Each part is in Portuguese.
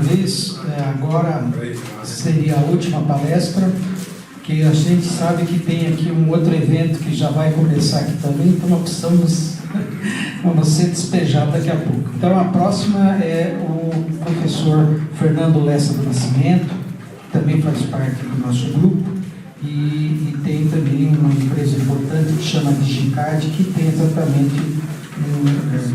vez, agora seria a última palestra, que a gente sabe que tem aqui um outro evento que já vai começar aqui também, então nós precisamos ser despejados daqui a pouco. Então a próxima é o professor Fernando Lessa do Nascimento, que também faz parte do nosso grupo, e tem também uma empresa importante que chama Digicard, que tem exatamente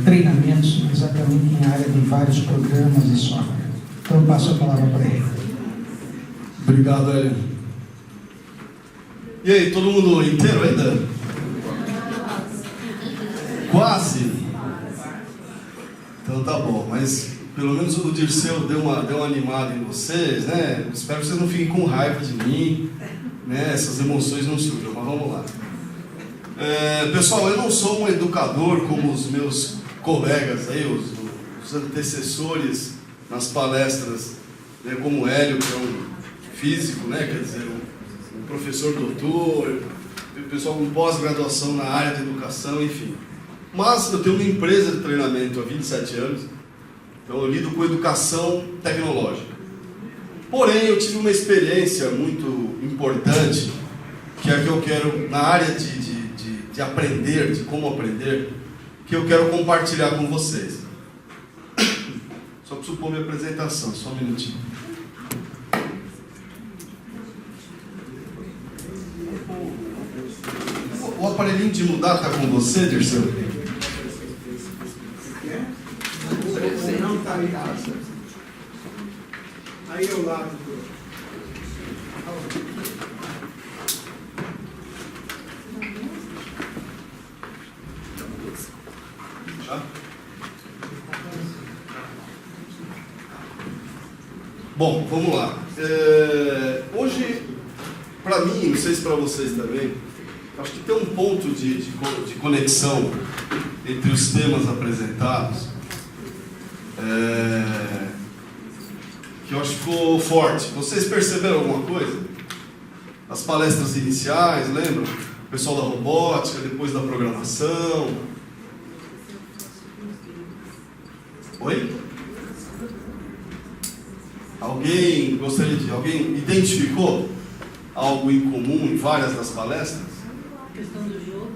treinamentos exatamente em área de vários programas e software. Então eu passo a palavra para ele. Obrigado, Hélio. E aí, todo mundo inteiro ainda? Quase? Então tá bom, mas pelo menos o Dirceu deu uma animada em vocês, né? Espero que vocês não fiquem com raiva de mim, né? Essas emoções não surjam, mas vamos lá. Pessoal, eu não sou um educador como os meus colegas aí, os antecessores nas palestras, né, como o Hélio, que é um físico, né, quer dizer, um professor doutor, o pessoal com pós-graduação na área de educação, enfim. Mas eu tenho uma empresa de treinamento há 27 anos, então eu lido com educação tecnológica. Porém, eu tive uma experiência muito importante, que é a que eu quero, na área de aprender, de como aprender, que eu quero compartilhar com vocês. Só preciso pôr minha apresentação, só um minutinho. O aparelhinho de mudar está com você, Dirceu? Não está ligado. Aí eu lavo. Bom, vamos lá. Hoje, para mim, não sei se para vocês também, acho que tem um ponto de conexão entre os temas apresentados que eu acho que ficou forte. Vocês perceberam alguma coisa? As palestras iniciais, lembram? O pessoal da robótica, depois da programação. Oi? Alguém identificou algo em comum em várias das palestras? Questão do jogo.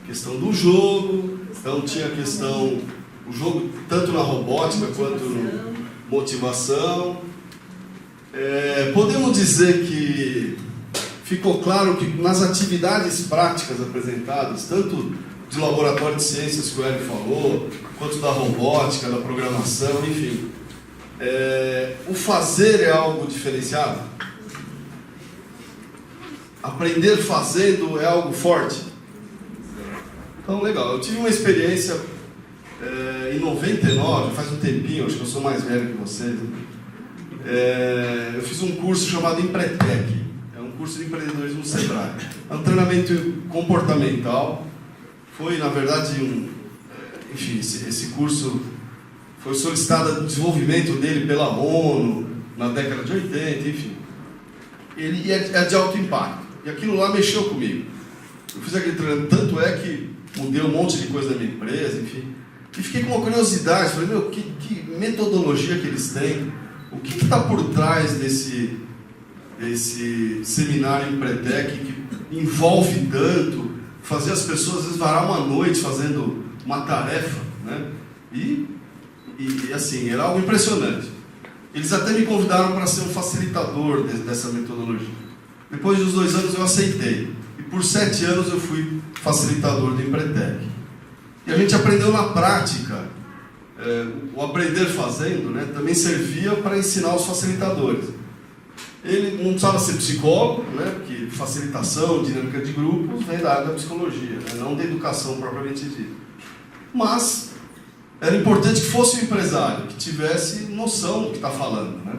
Questão do jogo, então tinha a questão, o jogo tanto na robótica quanto na motivação. Podemos dizer que ficou claro que nas atividades práticas apresentadas, tanto de laboratório de ciências que o Hélio falou, quanto da robótica, da programação, enfim, o fazer é algo diferenciado. Aprender fazendo é algo forte. Então, legal. Eu tive uma experiência em 99, faz um tempinho, acho que eu sou mais velho que vocês. Eu fiz um curso chamado Empretec. É um curso de empreendedorismo no Sebrae. É um treinamento comportamental. Foi, na verdade, enfim, esse curso foi solicitado o desenvolvimento dele pela ONU na década de 80, enfim. Ele é de alto impacto. E aquilo lá mexeu comigo. Eu fiz aquele treinamento, tanto é que mudei um monte de coisa da minha empresa, enfim. E fiquei com uma curiosidade, falei, que metodologia que eles têm? O que está por trás desse seminário Empretec que envolve tanto, fazer as pessoas, às vezes, varar uma noite fazendo uma tarefa, né? E assim, era algo impressionante. Eles até me convidaram para ser um facilitador dessa metodologia. Depois dos 2 anos eu aceitei. E por 7 anos eu fui facilitador do Empretec. E a gente aprendeu na prática. O aprender fazendo, né, também servia para ensinar os facilitadores. Ele não precisava ser psicólogo, né, porque facilitação, dinâmica de grupos vem da área da psicologia, né, não da educação propriamente dita. Mas era importante que fosse um empresário, que tivesse noção do que está falando, né?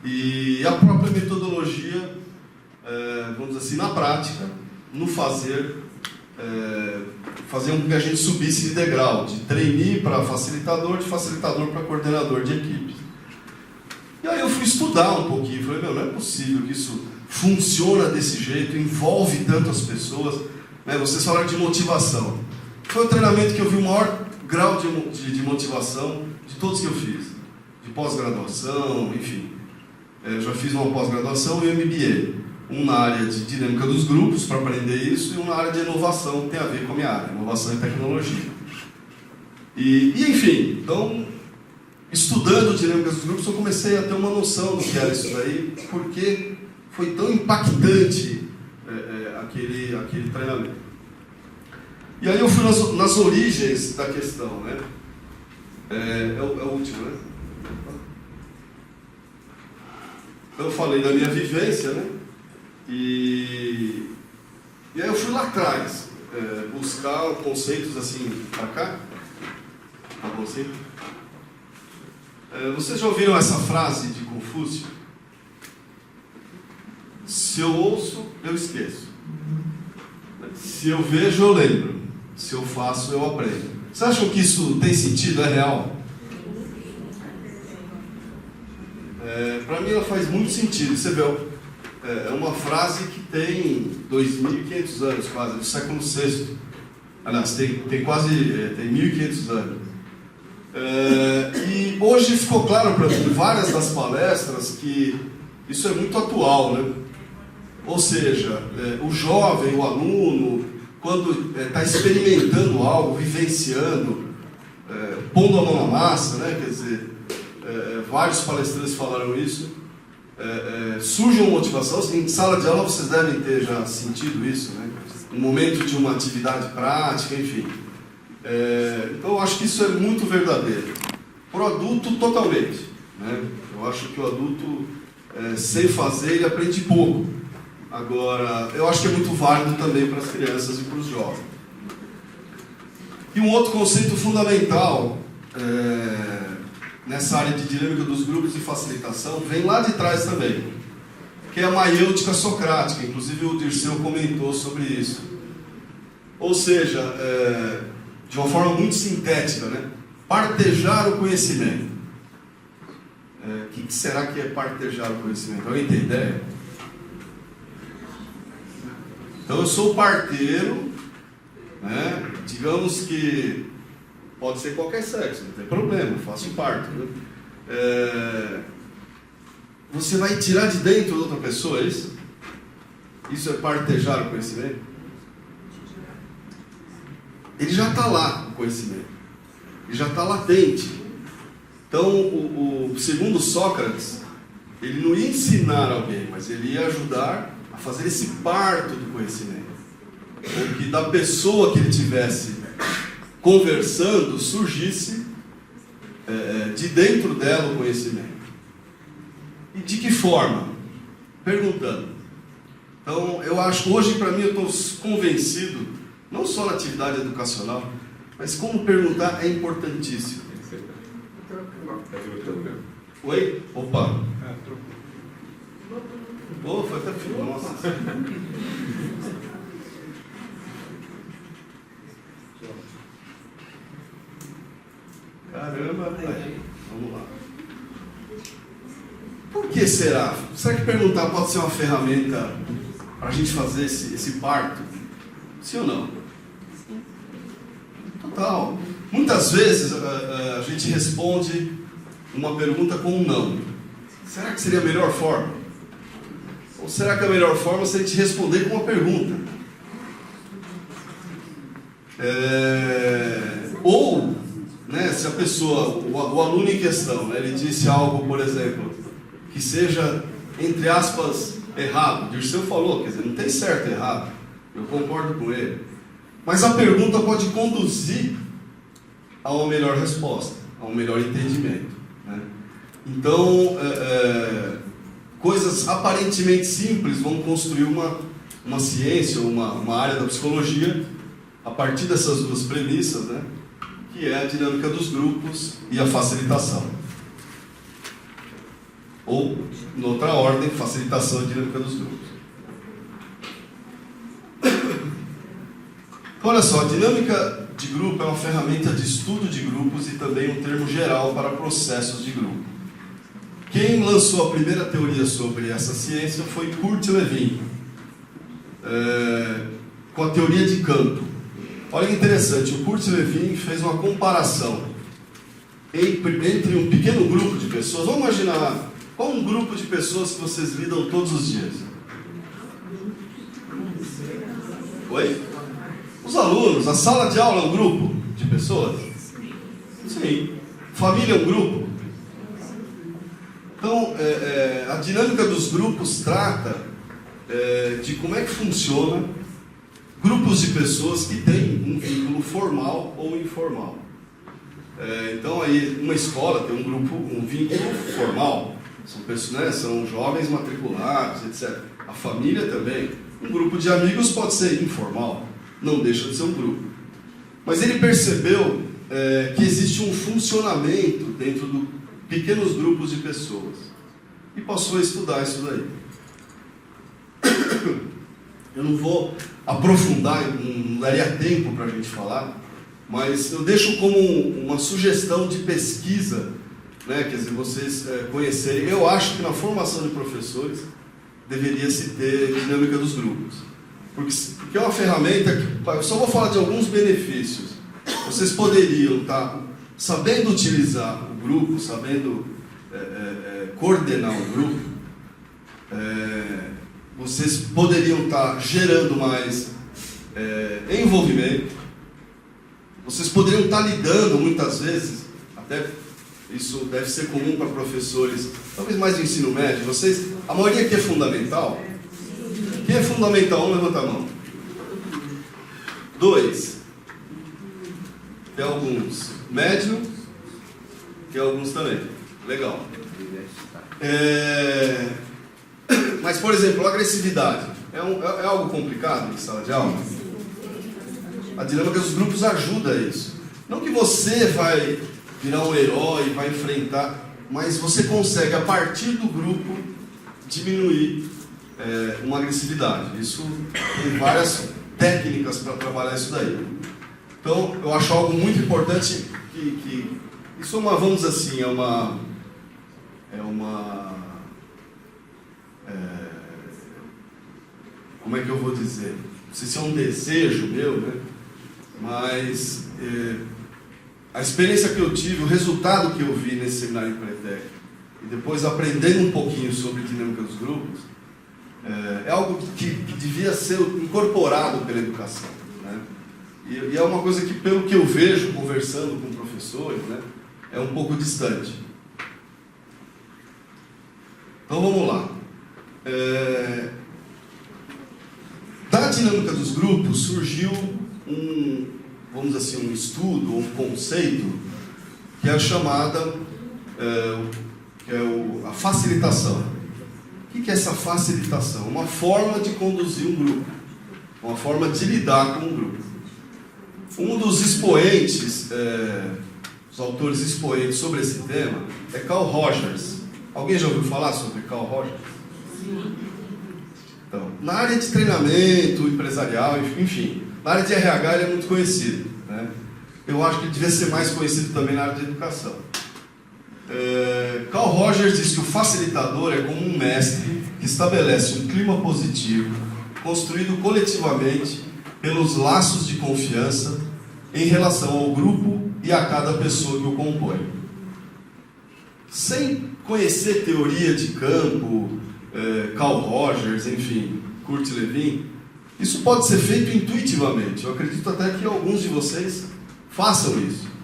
E a própria metodologia, vamos dizer assim, na prática, no fazer, fazia com que a gente subisse de degrau, de trainee para facilitador, de facilitador para coordenador de equipes. E aí eu fui estudar um pouquinho, falei, não é possível que isso funciona desse jeito, envolve tantas pessoas, né? Vocês falaram de motivação. Foi o treinamento que eu vi o maior grau de motivação de todos que eu fiz. de pós-graduação, enfim. Já fiz uma pós-graduação e um MBA. Um na área de dinâmica dos grupos, para aprender isso, e um na área de inovação, que tem a ver com a minha área, inovação e tecnologia. E enfim, então, estudando dinâmica dos grupos, eu comecei a ter uma noção do que era isso daí, porque foi tão impactante aquele treinamento. E aí eu fui nas origens da questão, né? É o último, né? Eu falei da minha vivência, né? E aí eu fui lá atrás, buscar conceitos assim, para cá. Tá bom assim? Vocês já ouviram essa frase de Confúcio? Se eu ouço, eu esqueço. Se eu vejo, eu lembro. Se eu faço, eu aprendo. Vocês acham que isso tem sentido? É real? Para mim ela faz muito sentido. Você vê, é uma frase que tem 2.500 anos quase, do século VI. Aliás, tem quase 1.500 anos. E hoje ficou claro para mim, em várias das palestras, que isso é muito atual, né? Ou seja, o jovem, o aluno, quando está experimentando algo, vivenciando, pondo a mão na massa, né? Quer dizer, vários palestrantes falaram isso, surge uma motivação. Em sala de aula vocês devem ter já sentido isso, né? No momento de uma atividade prática, enfim. Então eu acho que isso é muito verdadeiro. Para o adulto, totalmente, né? Eu acho que o adulto, sem fazer, ele aprende pouco. Agora, eu acho que é muito válido também para as crianças e para os jovens. E um outro conceito fundamental nessa área de dinâmica dos grupos e facilitação vem lá de trás também, que é a maiêutica socrática. Inclusive o Dirceu comentou sobre isso. Ou seja, de uma forma muito sintética, né? Partejar o conhecimento. O que será que é partejar o conhecimento? Alguém tem ideia? Então eu sou parteiro, né? Digamos que pode ser qualquer sexo, não tem problema, eu faço parto, né? Você vai tirar de dentro de outra pessoa, é isso? Isso é partejar o conhecimento? Ele já está lá, o conhecimento. Ele já está latente. Então, segundo Sócrates, ele não ia ensinar alguém, mas ele ia ajudar a fazer esse parto do conhecimento. Ou que da pessoa que ele tivesse conversando, surgisse de dentro dela o conhecimento. E de que forma? Perguntando. Então, eu acho que hoje, para mim, eu estou convencido, não só na atividade educacional, mas como perguntar é importantíssimo. Oi? Opa! Oh, foi até frio, nossa. Caramba, velho. Vamos lá. Por que será? Será que perguntar pode ser uma ferramenta para a gente fazer esse parto? Sim ou não? Total. Muitas vezes a gente responde uma pergunta com um não. Será que seria a melhor forma? Ou será que a melhor forma é a gente responder com uma pergunta? Ou, né, se a pessoa, o aluno em questão, né, ele disse algo, por exemplo, que seja, entre aspas, errado. O Dirceu falou, quer dizer, não tem certo e errado. Eu concordo com ele. Mas a pergunta pode conduzir a uma melhor resposta, a um melhor entendimento, né? Então, coisas aparentemente simples vão construir uma ciência, uma área da psicologia a partir dessas duas premissas, né? Que é a dinâmica dos grupos e a facilitação. Ou, em outra ordem, facilitação e dinâmica dos grupos. Olha só, a dinâmica de grupo é uma ferramenta de estudo de grupos e também um termo geral para processos de grupo. Quem lançou a primeira teoria sobre essa ciência foi Kurt Lewin, com a teoria de campo. Olha que interessante, o Kurt Lewin fez uma comparação entre um pequeno grupo de pessoas. Vamos imaginar, qual um grupo de pessoas que vocês lidam todos os dias? Oi? Os alunos, a sala de aula é um grupo de pessoas? Sim. Família é um grupo? Então, a dinâmica dos grupos trata de como é que funciona grupos de pessoas que têm um vínculo formal ou informal. Então, aí, uma escola tem um vínculo formal. São pessoas, né, são jovens matriculados, etc. A família também. Um grupo de amigos pode ser informal, não deixa de ser um grupo. Mas ele percebeu que existe um funcionamento dentro de pequenos grupos de pessoas. E passou a estudar isso daí. Eu não vou aprofundar, não daria tempo para a gente falar, mas eu deixo como uma sugestão de pesquisa, né, quer dizer, vocês conhecerem. Eu acho que na formação de professores deveria se ter dinâmica dos grupos. Porque é uma ferramenta que, eu só vou falar de alguns benefícios. Vocês poderiam estar sabendo utilizar o grupo, sabendo coordenar o grupo, vocês poderiam estar gerando mais envolvimento, vocês poderiam estar lidando muitas vezes, até isso deve ser comum para professores, talvez mais do ensino médio, a maioria aqui é fundamental? Quem é fundamental? 1, levanta a mão. 2. Tem alguns. Médio? Tem alguns também. Legal. Mas, por exemplo, a agressividade é algo complicado em sala de aula? A dinâmica dos grupos ajuda a isso. Não que você vai virar um herói, vai enfrentar, mas você consegue, a partir do grupo, diminuir uma agressividade. Isso tem várias técnicas para trabalhar isso daí. Então, eu acho algo muito importante que isso é uma, vamos dizer assim, como é que eu vou dizer? Não sei se é um desejo meu, né? Mas a experiência que eu tive, o resultado que eu vi nesse seminário em Pretec, e depois aprendendo um pouquinho sobre dinâmica dos grupos, é algo que devia ser incorporado pela educação, né? E é uma coisa que, pelo que eu vejo conversando com professores, né, é um pouco distante. Então vamos lá. Da dinâmica dos grupos surgiu vamos dizer assim, um estudo, um conceito, que é a chamada a facilitação. O que é essa facilitação? Uma forma de conduzir um grupo, uma forma de lidar com um grupo. Um dos expoentes, os autores expoentes sobre esse tema, é Carl Rogers. Alguém já ouviu falar sobre Carl Rogers? Sim. Então, na área de treinamento empresarial, enfim, na área de RH ele é muito conhecido, né? Eu acho que ele devia ser mais conhecido também na área de educação. Carl Rogers diz que o facilitador é como um mestre que estabelece um clima positivo, construído coletivamente pelos laços de confiança em relação ao grupo e a cada pessoa que o compõe. Sem conhecer teoria de campo, Carl Rogers, enfim, Kurt Lewin, isso pode ser feito intuitivamente. Eu acredito até que alguns de vocês façam isso.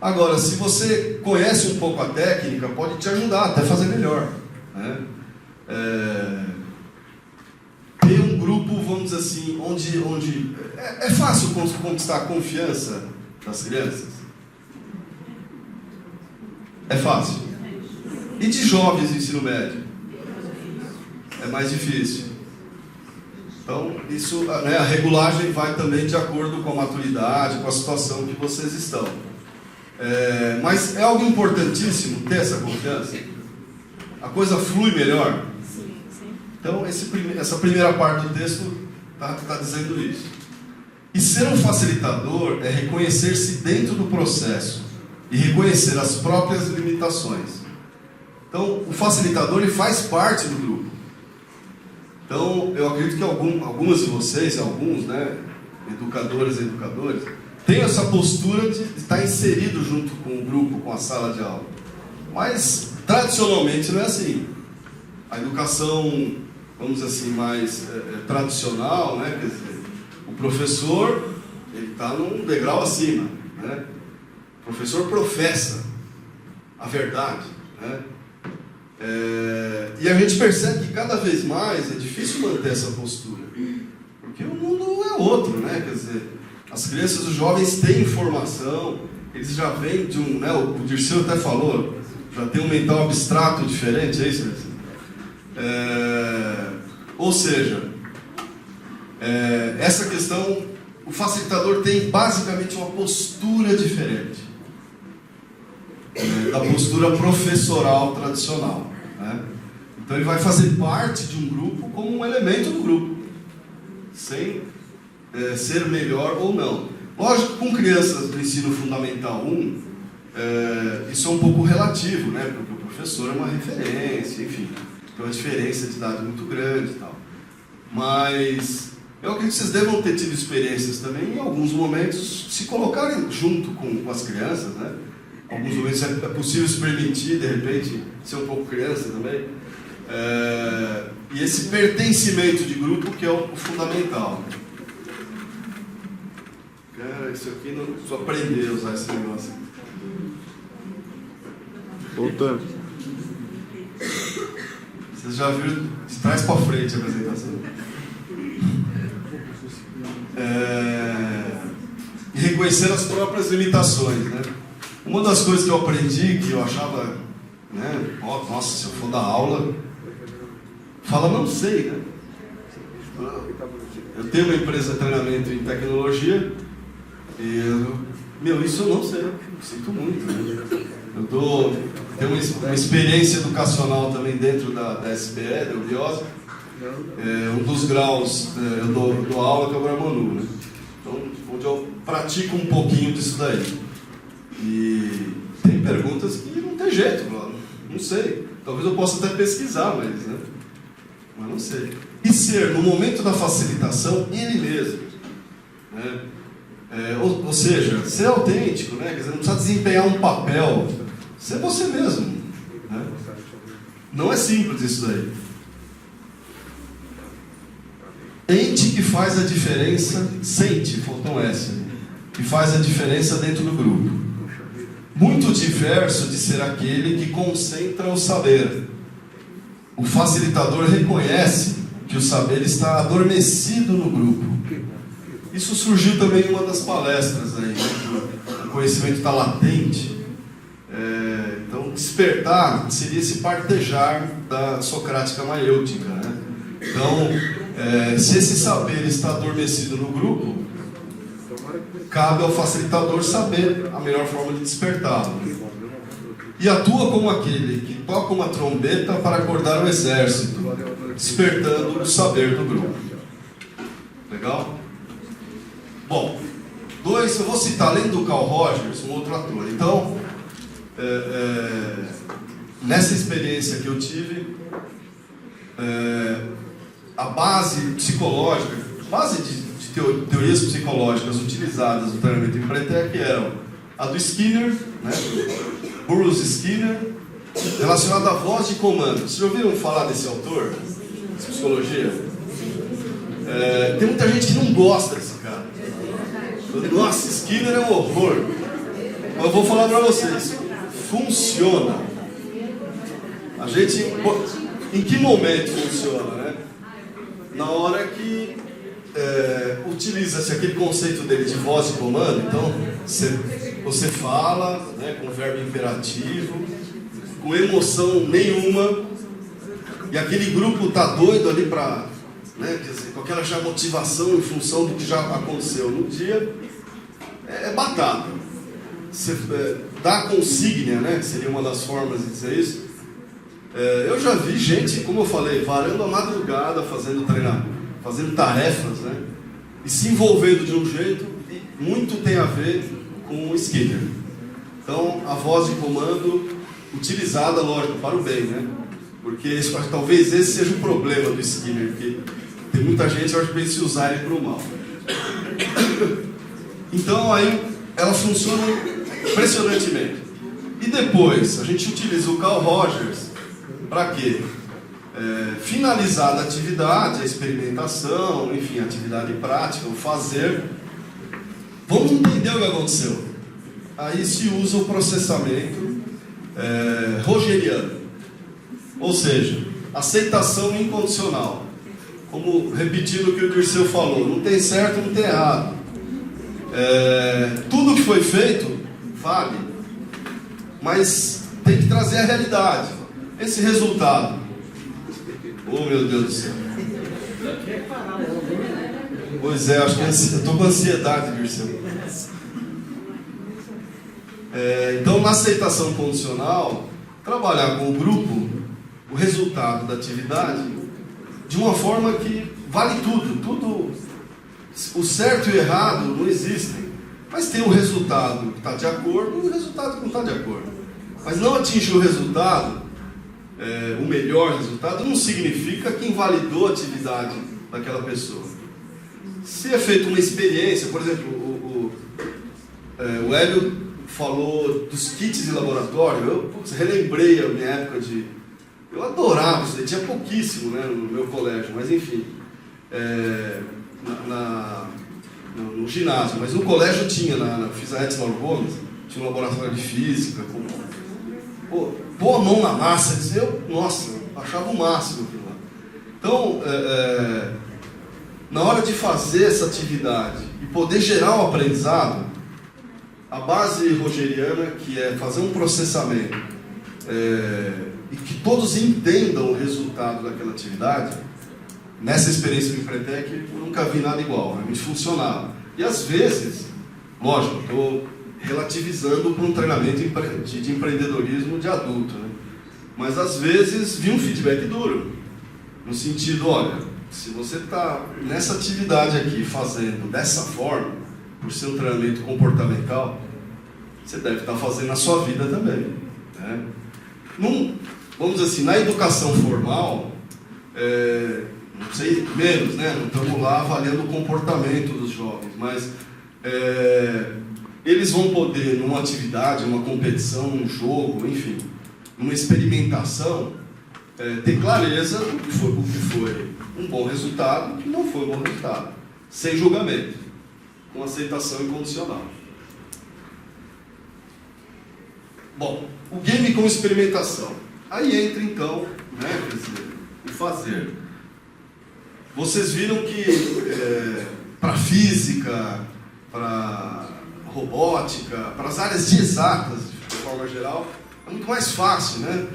Agora, se você conhece um pouco a técnica, pode te ajudar até a fazer melhor, né? Ter um grupo, vamos dizer assim, onde é fácil conquistar a confiança das crianças. É fácil. E de jovens do ensino médio? É mais difícil. Então, isso, né, a regulagem vai também de acordo com a maturidade, com a situação que vocês estão. Mas é algo importantíssimo ter essa confiança. A coisa flui melhor. Sim, sim. Então, essa primeira parte do texto está dizendo isso. E ser um facilitador é reconhecer-se dentro do processo e reconhecer as próprias limitações. Então, o facilitador ele faz parte do grupo. Então, eu acredito que algumas de vocês, alguns, né, educadoras e educadores, tenho essa postura de estar inserido junto com o grupo, com a sala de aula. Mas, tradicionalmente, não é assim. A educação, vamos dizer assim, mais tradicional, né? Quer dizer, o professor, ele está num degrau acima, né? O professor professa a verdade, né? E a gente percebe que cada vez mais é difícil manter essa postura, porque o mundo é outro, né? Quer dizer, as crianças, os jovens têm informação, eles já vêm de um, né? O Dirceu até falou, já tem um mental abstrato diferente, é isso? Ou seja, essa questão, o facilitador tem basicamente uma postura diferente da postura professoral tradicional, né? Então ele vai fazer parte de um grupo como um elemento do grupo, sem ser melhor ou não. Lógico que com crianças do ensino fundamental 1, isso é um pouco relativo, né? Porque o professor é uma referência, enfim, tem uma diferença de idade muito grande e tal. Mas eu acredito que vocês devam ter tido experiências também, em alguns momentos, se colocarem junto com as crianças, né? Alguns momentos é possível se permitir, de repente, ser um pouco criança também. E esse pertencimento de grupo que é o fundamental. Cara, isso aqui não só aprender a usar esse negócio. Voltando. Vocês já viram de trás para frente a apresentação. E reconhecer as próprias limitações, né? Uma das coisas que eu aprendi, que eu achava, né? Nossa, se eu for dar aula, fala não sei, né? Eu tenho uma empresa de treinamento em tecnologia e isso eu não sei, sinto muito, né? Eu tenho uma experiência educacional também dentro da SPE, da UBIOS. Um dos graus, eu dou aula que é o Gramanu, né? Então, onde eu pratico um pouquinho disso daí. E tem perguntas que não tem jeito, não sei. Talvez eu possa até pesquisar, mas não sei. E ser, no momento da facilitação, ele mesmo, né? Ou seja, ser autêntico, né? Quer dizer, não precisa desempenhar um papel, ser você mesmo, né? Não é simples isso daí. Sente que faz a diferença, sente, faltou um S, que faz a diferença dentro do grupo. Muito diverso de ser aquele que concentra o saber. O facilitador reconhece que o saber está adormecido no grupo. Isso surgiu também em uma das palestras aí, né? O conhecimento está latente. Então, despertar seria esse partejar da socrática maiêutica, né? Então, se esse saber está adormecido no grupo, cabe ao facilitador saber a melhor forma de despertá-lo. E atua como aquele que toca uma trombeta para acordar o exército, despertando o saber do grupo. Legal? Bom, eu vou citar, além do Carl Rogers, um outro ator. Então, nessa experiência que eu tive, a base psicológica, base de teorias psicológicas utilizadas no treinamento em Pretec eram a do Skinner, né? Bruce Skinner, relacionada à voz de comando. Vocês já ouviram falar desse autor? De psicologia? Tem muita gente que não gosta desse cara. Nossa, Skinner é um horror. Mas eu vou falar para vocês, funciona. A gente, em que momento funciona, né? Na hora que utiliza-se aquele conceito dele de voz de comando. Então você fala, né, com verbo imperativo, com emoção nenhuma, e aquele grupo está doido ali para, né, quer dizer, com aquela já motivação em função do que já aconteceu no dia. É batata. Você dá consigna, né, que seria uma das formas de dizer isso. Eu já vi gente, como eu falei, varando a madrugada, fazendo treinamento, fazendo tarefas, né, e se envolvendo de um jeito, e muito tem a ver com o Skinner. Então, a voz de comando utilizada, lógico, para o bem, né? Porque talvez esse seja o problema do Skinner, porque tem muita gente que pensa em usar ele para o mal. Então aí ela funciona impressionantemente. E depois a gente utiliza o Carl Rogers para quê? Finalizar a atividade, a experimentação, enfim, a atividade prática, o fazer. Vamos entender o que aconteceu. Aí se usa o processamento rogeriano, ou seja, aceitação incondicional. Como repetindo o que o Dirceu falou, não tem certo, não tem errado. Tudo que foi feito vale, mas tem que trazer a realidade. Esse resultado, oh meu Deus do céu. Pois é, acho que eu estou com ansiedade, Dirceu. Então, na aceitação condicional, trabalhar com o grupo, o resultado da atividade, de uma forma que vale tudo. O certo e o errado não existem, mas tem um resultado que está de acordo e um resultado que não está de acordo. Mas não atingir o resultado, o melhor resultado, não significa que invalidou a atividade daquela pessoa. Se é feita uma experiência, por exemplo, o Hélio falou dos kits de laboratório, eu relembrei a minha época de... Eu adorava isso, tinha pouquíssimo, né, no meu colégio, mas enfim, no ginásio, mas no colégio tinha, fiz a Edson Gomes, tinha um laboratório de física, pôr a mão na massa, nossa, eu achava o máximo aquilo lá. Então, na hora de fazer essa atividade e poder gerar um aprendizado, a base rogeriana, que é fazer um processamento e que todos entendam o resultado daquela atividade, nessa experiência do Empretec, eu nunca vi nada igual, realmente funcionava. E às vezes, lógico, estou relativizando para um treinamento de empreendedorismo de adulto, né? Mas às vezes vi um feedback duro, no sentido, olha, se você está nessa atividade aqui fazendo dessa forma, por ser um treinamento comportamental, você deve estar fazendo na sua vida também, né? Vamos dizer assim, na educação formal, não sei, menos, né? Não estamos lá avaliando o comportamento dos jovens, mas eles vão poder, numa atividade, numa competição, num jogo, enfim, numa experimentação, ter clareza do que foi um bom resultado e o que não foi um bom resultado, sem julgamento, com aceitação incondicional. Bom, o game como experimentação. Aí entra então, né, quer dizer, o fazer. Vocês viram que para física, para robótica, para as áreas de exatas, de forma geral, é muito mais fácil, né,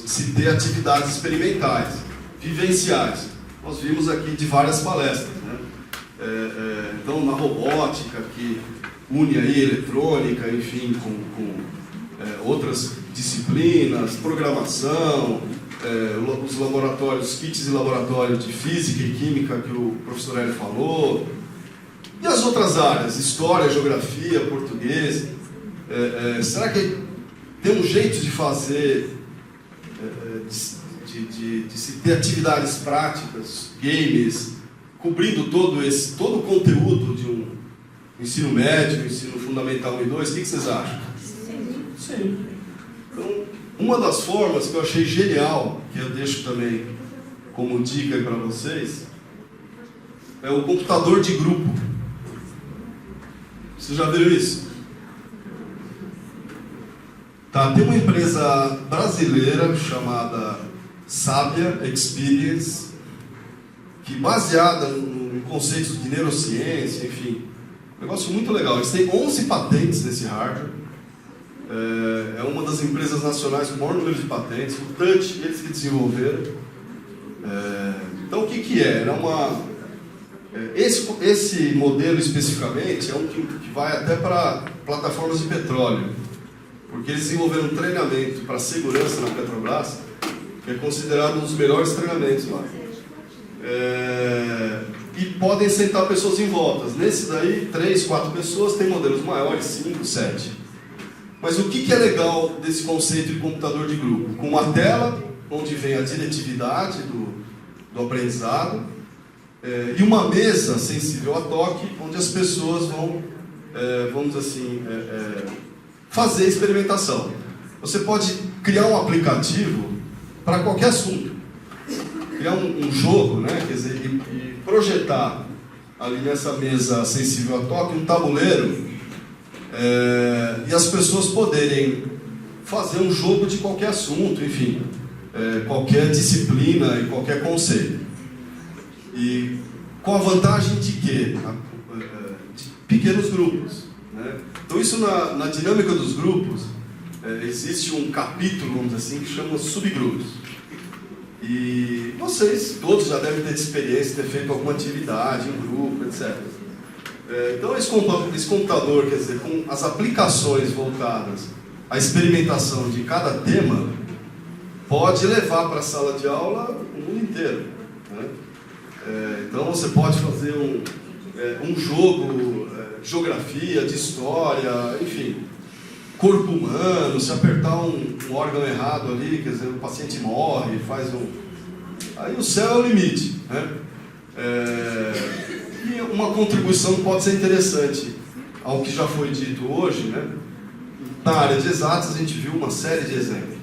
se ter atividades experimentais, vivenciais. Nós vimos aqui de várias palestras, né? Então, na robótica, que une aí eletrônica, enfim, com outras disciplinas, programação, os laboratórios, kits de laboratório de física e química que o professor Hélio falou, e as outras áreas, história, geografia, português. Será que tem um jeito de fazer, de se ter atividades práticas, games, cobrindo todo o conteúdo de um ensino médio, ensino fundamental 1 e 2? O que vocês acham? Sim. Então, uma das formas que eu achei genial, que eu deixo também como dica aí para vocês, é o computador de grupo. Vocês já viram isso? Tem uma empresa brasileira chamada Sábia Experience, que baseada em conceitos de neurociência, enfim, um negócio muito legal. Eles têm 11 patentes nesse hardware. É uma das empresas nacionais com o maior número de patentes. O Touch, eles que desenvolveram. Então, o que é? Esse modelo especificamente é um que vai até para plataformas de petróleo, porque eles desenvolveram um treinamento para segurança na Petrobras, que é considerado um dos melhores treinamentos lá. E podem sentar pessoas em voltas. Nesse daí, 3, 4 pessoas, tem modelos maiores, 5, 7. Mas o que é legal desse conceito de computador de grupo? Com uma tela, onde vem a diretividade do aprendizado, e uma mesa sensível a toque, onde as pessoas vão vamos dizer assim, fazer experimentação. Você pode criar um aplicativo para qualquer assunto. Criar um jogo, né? Quer dizer, e projetar ali nessa mesa sensível a toque um tabuleiro e as pessoas poderem fazer um jogo de qualquer assunto, enfim, qualquer disciplina e qualquer conceito. E com a vantagem de quê? De pequenos grupos, né? Então isso na dinâmica dos grupos, existe um capítulo, vamos dizer assim, que chama subgrupos. E vocês todos já devem ter experiência, ter feito alguma atividade em grupo, etc. Então esse computador, quer dizer, com as aplicações voltadas à experimentação de cada tema, pode levar para a sala de aula o mundo inteiro, né? Então você pode fazer um jogo, geografia, de história, enfim, corpo humano, se apertar um órgão errado ali, quer dizer, o paciente morre, aí o céu é o limite, né? E uma contribuição que pode ser interessante ao que já foi dito hoje, né? Na área de exatas a gente viu uma série de exemplos.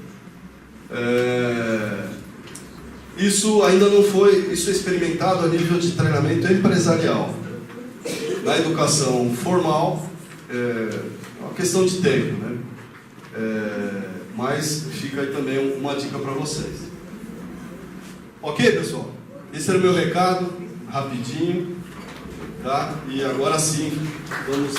Isso ainda não foi, isso é experimentado a nível de treinamento empresarial. Na educação formal, é uma questão de tempo, né? Mas fica aí também uma dica para vocês. Ok, pessoal? Esse era o meu recado, rapidinho, tá? E agora sim, vamos...